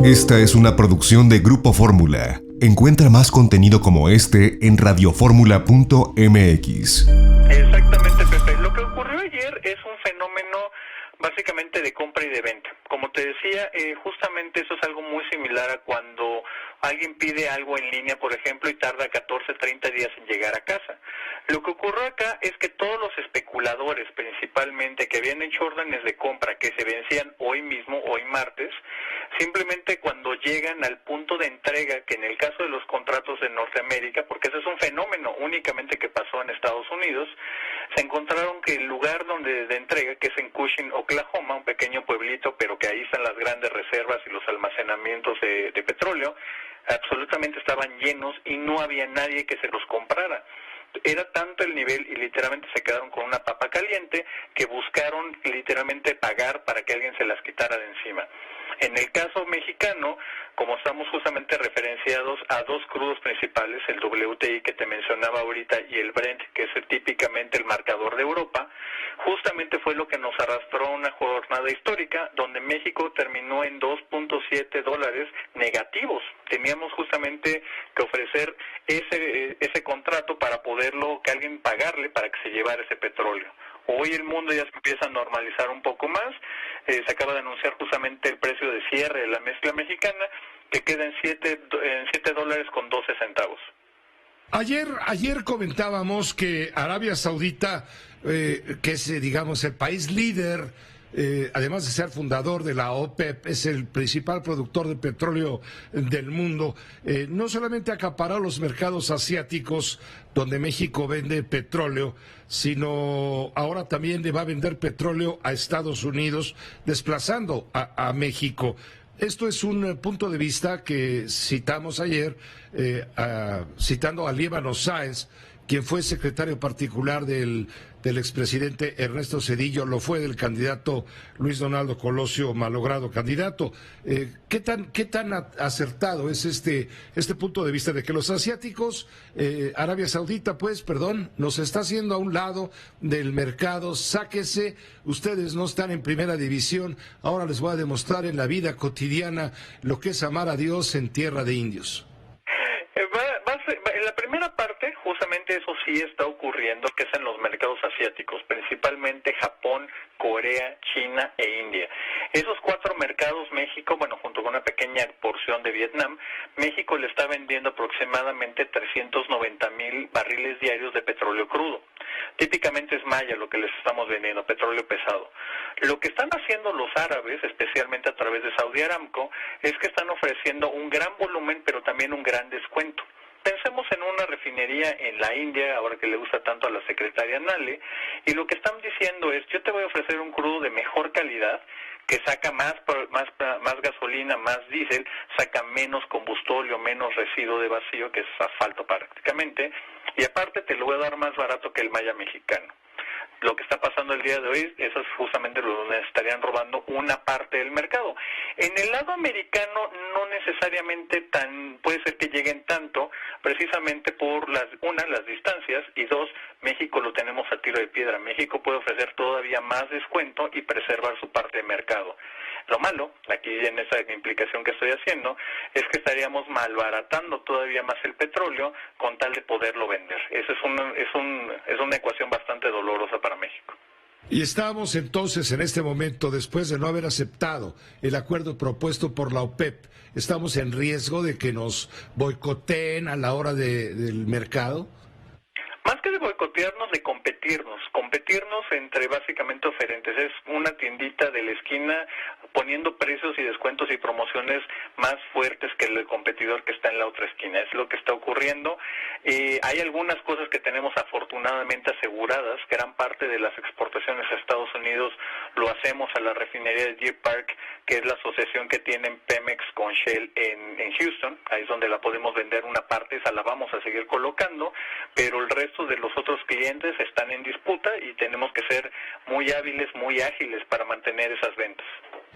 Esta es una producción de Grupo Fórmula. Encuentra más contenido como este en radioformula.mx. Exactamente, Pepe. Lo que ocurrió ayer es un fenómeno básicamente de compra y de venta. Como te decía, justamente eso es algo muy similar a cuando alguien pide algo en línea, por ejemplo, y tarda 14, 30 días en llegar a casa. Lo que ocurrió acá es que todos los especuladores, principalmente, que habían hecho órdenes de compra que se vencían hoy mismo, hoy martes, simplemente cuando llegan al punto de entrega, que en el caso de los contratos de Norteamérica, porque ese es un fenómeno únicamente que pasó en Estados Unidos, se encontraron que el lugar donde de entrega, que es en Cushing, Oklahoma, un pequeño pueblito, pero que ahí están las grandes reservas y los almacenamientos de petróleo, absolutamente estaban llenos y no había nadie que se los comprara. Era tanto el nivel y literalmente se quedaron con una papa caliente que buscaron literalmente pagar para que alguien se las quitara de encima. En el caso mexicano, como estamos justamente referenciados a dos crudos principales, el WTI que te mencionaba ahorita y el Brent, que es típicamente el marcador de Europa, justamente fue lo que nos arrastró a una jornada histórica donde México terminó en $2.7 negativos. Teníamos justamente que ofrecer ese contrato para poderlo, que alguien pagarle para que se llevara ese petróleo. Hoy el mundo ya se empieza a normalizar un poco más. Se acaba de anunciar justamente el precio de cierre de la mezcla mexicana, que queda en $7.12. Ayer comentábamos que Arabia Saudita, que es, digamos, el país líder, además de ser fundador de la OPEP, es el principal productor de petróleo del mundo, no solamente acaparó los mercados asiáticos donde México vende petróleo, sino ahora también le va a vender petróleo a Estados Unidos, desplazando a México. Esto es un punto de vista que citamos ayer, citando a Líbano Sáenz, quien fue secretario particular del expresidente Ernesto Zedillo, lo fue del candidato Luis Donaldo Colosio, malogrado candidato. ¿Qué tan acertado es este punto de vista de que los asiáticos, Arabia Saudita, nos está haciendo a un lado del mercado? Sáquese, ustedes no están en primera división, ahora les voy a demostrar en la vida cotidiana lo que es amar a Dios en tierra de indios. En la primera parte, justamente eso sí está ocurriendo, que es en los mercados asiáticos, principalmente Japón, Corea, China e India. Esos cuatro mercados, México, junto con una pequeña porción de Vietnam, México le está vendiendo aproximadamente 390,000 barriles diarios de petróleo crudo. Típicamente es Maya lo que les estamos vendiendo, petróleo pesado. Lo que están haciendo los árabes, especialmente a través de Saudi Aramco, es que están ofreciendo un gran volumen, pero también un gran descuento. Pensemos en una refinería en la India, ahora que le gusta tanto a la secretaria Nale, y lo que están diciendo es, yo te voy a ofrecer un crudo de mejor calidad, que saca más gasolina, más diésel, saca menos combustóleo, menos residuo de vacío, que es asfalto prácticamente, y aparte te lo voy a dar más barato que el Maya mexicano. Lo que está pasando el día de hoy, eso es justamente lo donde estarían robando una parte del mercado. En el lado americano no necesariamente puede ser que lleguen tanto, precisamente por las distancias, y dos, México lo tenemos a tiro de piedra. México puede ofrecer todavía más descuento y preservar su parte de mercado. Lo malo, aquí en esa implicación que estoy haciendo, es que estaríamos malbaratando todavía más el petróleo con tal de poderlo vender. Eso es una ecuación bastante dolorosa para México. Y estamos entonces en este momento, después de no haber aceptado el acuerdo propuesto por la OPEP, ¿estamos en riesgo de que nos boicoteen a la hora del mercado? Más que de boicotearnos, de competirnos entre básicamente oferentes. Es una tiendita de la esquina poniendo precios y descuentos y promociones más fuertes que el competidor que está en la otra esquina. Es lo que está ocurriendo. Hay algunas cosas que tenemos afortunadamente aseguradas, que eran parte de las exportaciones a Estados Unidos. Lo hacemos a la refinería de Deer Park, que es la asociación que tienen Pemex con Shell en Houston. Ahí es donde la podemos vender una parte, esa la vamos a seguir colocando, pero el resto de los otros clientes están en disputa y tenemos que ser muy hábiles, muy ágiles para mantener esas ventas.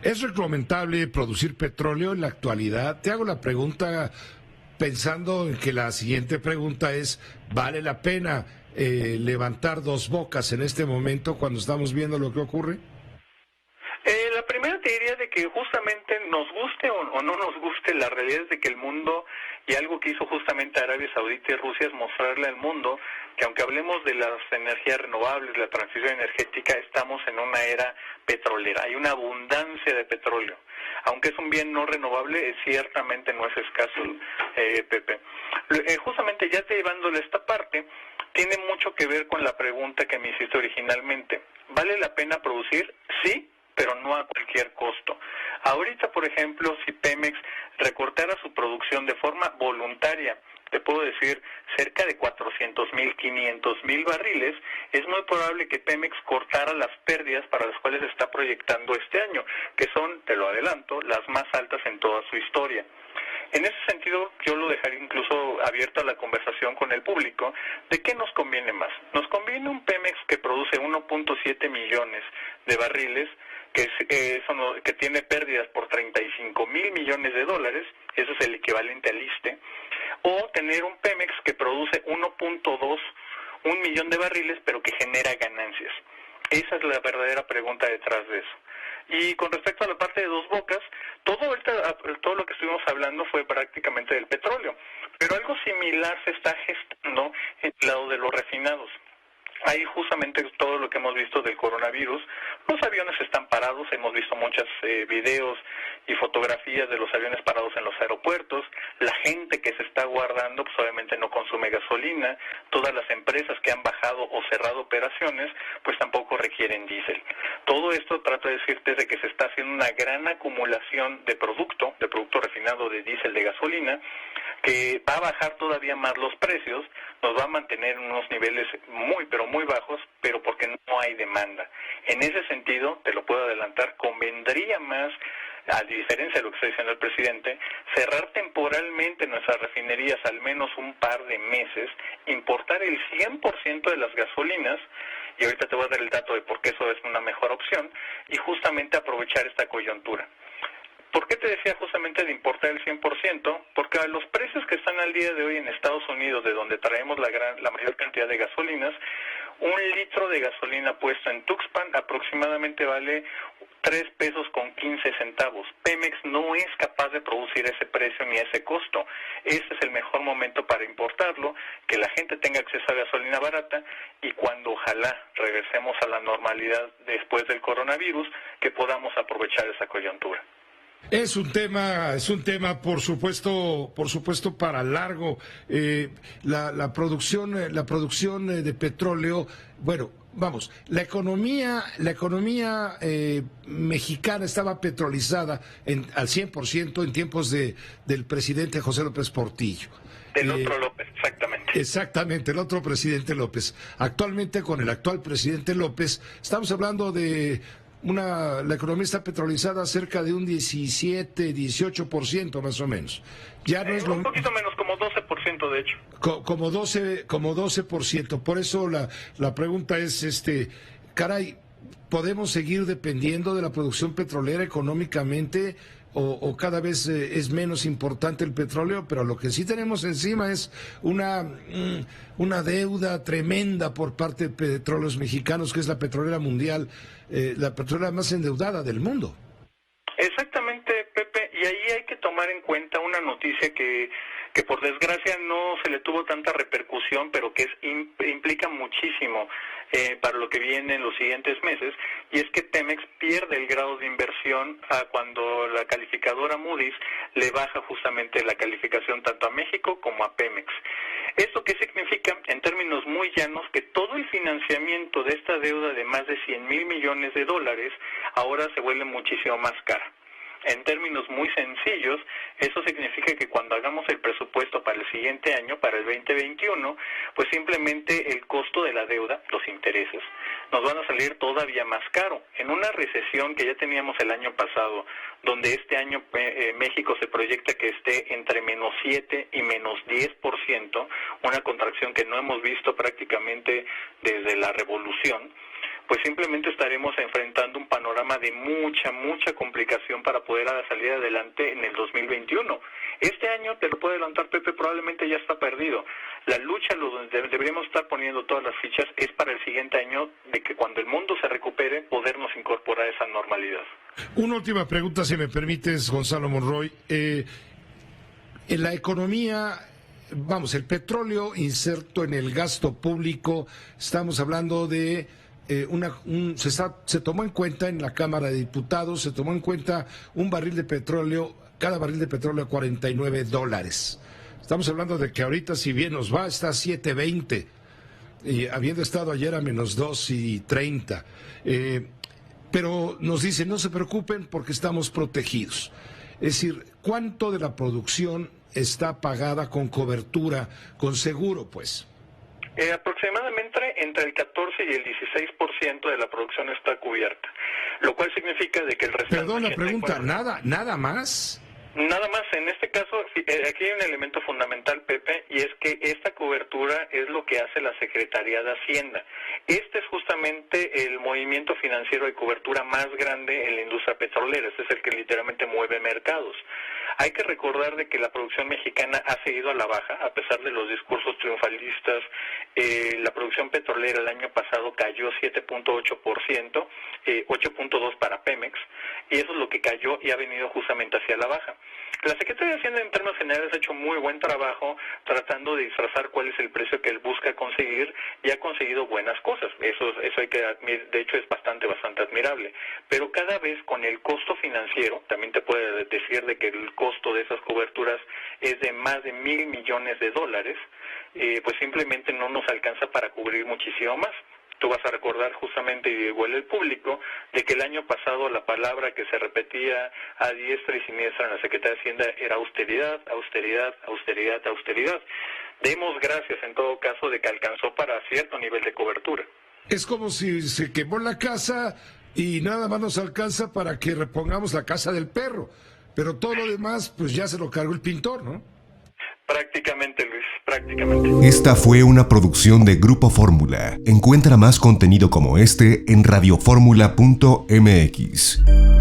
¿Es recomendable producir petróleo en la actualidad? Te hago la pregunta pensando en que la siguiente pregunta es, ¿vale la pena levantar dos bocas en este momento cuando estamos viendo lo que ocurre? La primera te diría de que porque justamente nos guste o no nos guste, la realidad es de que el mundo, y algo que hizo justamente Arabia Saudita y Rusia, es mostrarle al mundo que aunque hablemos de las energías renovables, la transición energética, estamos en una era petrolera, hay una abundancia de petróleo. Aunque es un bien no renovable, ciertamente no es escaso, Pepe. Justamente ya llevándole esta parte, tiene mucho que ver con la pregunta que me hiciste originalmente. ¿Vale la pena producir? Sí, pero no a cualquier costo. Ahorita, por ejemplo, si Pemex recortara su producción de forma voluntaria, te puedo decir, cerca de 400,000, 500,000 barriles, es muy probable que Pemex cortara las pérdidas para las cuales está proyectando este año, que son, te lo adelanto, las más altas en toda su historia. En ese sentido, yo lo dejaría incluso abierto a la conversación con el público de qué nos conviene más. Nos conviene un Pemex que produce 1.7 millones de barriles, que tiene pérdidas por 35,000 millones de dólares, eso es el equivalente al ISSSTE, o tener un Pemex que produce 1 millón de barriles, pero que genera ganancias. Esa es la verdadera pregunta detrás de eso. Y con respecto a la parte de Dos Bocas, todo lo que estuvimos hablando fue prácticamente del petróleo, pero algo similar se está gestando en el lado de los refinados. Ahí justamente todo lo que hemos visto del coronavirus, los aviones están parados, hemos visto muchos videos y fotografías de los aviones parados en los aeropuertos, la gente que se está guardando pues obviamente no consume gasolina, todas las empresas que han bajado o cerrado operaciones pues tampoco requieren diésel. Todo esto trato de decirte de que se está haciendo una gran acumulación de producto refinado de diésel, de gasolina, que va a bajar todavía más los precios, nos va a mantener en unos niveles muy, pero muy bajos, pero porque no hay demanda. En ese sentido, te lo puedo adelantar, convendría más, a diferencia de lo que está diciendo el presidente, cerrar temporalmente nuestras refinerías al menos un par de meses, importar el 100% de las gasolinas, y ahorita te voy a dar el dato de por qué eso es una mejor opción, y justamente aprovechar esta coyuntura. ¿Por qué te decía justamente de importar el 100%? Porque a los precios que están al día de hoy en Estados Unidos, de donde traemos la mayor cantidad de gasolinas, un litro de gasolina puesto en Tuxpan aproximadamente vale 3 pesos con 15 centavos. Pemex no es capaz de producir ese precio ni ese costo. Este es el mejor momento para importarlo, que la gente tenga acceso a gasolina barata y cuando ojalá regresemos a la normalidad después del coronavirus, que podamos aprovechar esa coyuntura. Es un tema, por supuesto para largo. La producción de petróleo, bueno, vamos, la economía mexicana estaba petrolizada al 100% en tiempos del presidente José López Portillo. Del otro López, exactamente. Exactamente, el otro presidente López. Actualmente, con el actual presidente López, estamos hablando de la economía está petrolizada cerca de un 17-18% más o menos. Ya no es un poquito menos, como 12% de hecho. Como 12%. Por eso la pregunta es, caray, ¿podemos seguir dependiendo de la producción petrolera económicamente o cada vez es menos importante el petróleo? Pero lo que sí tenemos encima es una deuda tremenda por parte de Petróleos Mexicanos, que es la petrolera mundial, la petrolera más endeudada del mundo. Exactamente, Pepe, y ahí hay que tomar en cuenta una noticia que por desgracia no se le tuvo tanta repercusión, pero que implica muchísimo para lo que viene en los siguientes meses, y es que Pemex pierde el grado de inversión cuando la calificadora Moody's le baja justamente la calificación tanto a México como a Pemex. ¿Esto qué significa? En términos muy llanos, que todo el financiamiento de esta deuda de más de 100,000 millones de dólares ahora se vuelve muchísimo más cara. En términos muy sencillos, eso significa que cuando hagamos el presupuesto para el siguiente año, para el 2021, pues simplemente el costo de la deuda, los intereses, nos van a salir todavía más caro. En una recesión que ya teníamos el año pasado, donde este año México se proyecta que esté entre -7 y -10%, una contracción que no hemos visto prácticamente desde la revolución, pues simplemente estaremos enfrentando un panorama de mucha complicación para poder salir adelante en el 2021. Este año, te lo puedo adelantar, Pepe, probablemente ya está perdido. La lucha, donde deberíamos estar poniendo todas las fichas, es para el siguiente año, de que cuando el mundo se recupere, podernos incorporar a esa normalidad. Una última pregunta, si me permites, Gonzalo Monroy. En la economía, vamos, el petróleo inserto en el gasto público, estamos hablando de se tomó en cuenta en la Cámara de Diputados, se tomó en cuenta un barril de petróleo, cada barril de petróleo a $49. Estamos hablando de que ahorita, si bien nos va, está a 7.20, y habiendo estado ayer a menos 2.30. Pero nos dicen, no se preocupen porque estamos protegidos. Es decir, ¿cuánto de la producción está pagada con cobertura, con seguro, pues? Aproximadamente entre el 14 y el 16% de la producción está cubierta, lo cual significa de que el restante... Perdón la pregunta, ¿nada más? Nada más, en este caso, aquí hay un elemento fundamental, Pepe, y es que esta cobertura es lo que hace la Secretaría de Hacienda. Este es justamente el movimiento financiero de cobertura más grande en la industria petrolera, este es el que literalmente mueve mercados. Hay que recordar de que la producción mexicana ha seguido a la baja, a pesar de los discursos triunfalistas. La producción petrolera el año pasado cayó 7.8%, 8.2% para Pemex, y eso es lo que cayó y ha venido justamente hacia la baja. La Secretaría de Hacienda en términos generales ha hecho muy buen trabajo tratando de disfrazar cuál es el precio que él busca conseguir y ha conseguido buenas cosas. Eso hay que admitir, de hecho es bastante admirable. Pero cada vez con el costo financiero, también te puede decir de que el costo de esas coberturas es de más de $1,000 millones, pues simplemente no nos alcanza para cubrir muchísimo más. Tú vas a recordar justamente, y igual el público, de que el año pasado la palabra que se repetía a diestra y siniestra en la Secretaría de Hacienda era austeridad, austeridad, austeridad, austeridad. Demos gracias en todo caso de que alcanzó para cierto nivel de cobertura. Es como si se quemó la casa y nada más nos alcanza para que repongamos la casa del perro, pero todo lo demás pues ya se lo cargó el pintor, ¿no? Prácticamente, Luis, prácticamente. Esta fue una producción de Grupo Fórmula. Encuentra más contenido como este en radioformula.mx.